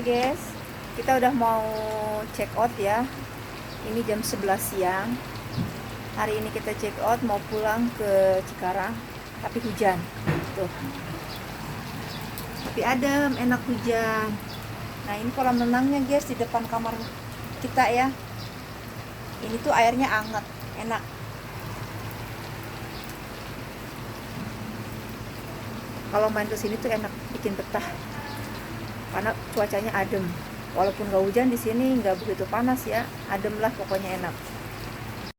guys, kita udah mau check out ya. Ini jam 11 siang. Hari ini kita check out mau pulang ke Cikarang, tapi hujan. Tuh. Tapi adem, enak hujan. Nah, ini kolam renangnya guys di depan kamar kita ya. Ini tuh airnya anget, enak. Kalau main ke sini tuh enak, bikin betah. Karena cuacanya adem. Walaupun gak hujan, di sini nggak begitu panas ya, adem lah pokoknya, enak.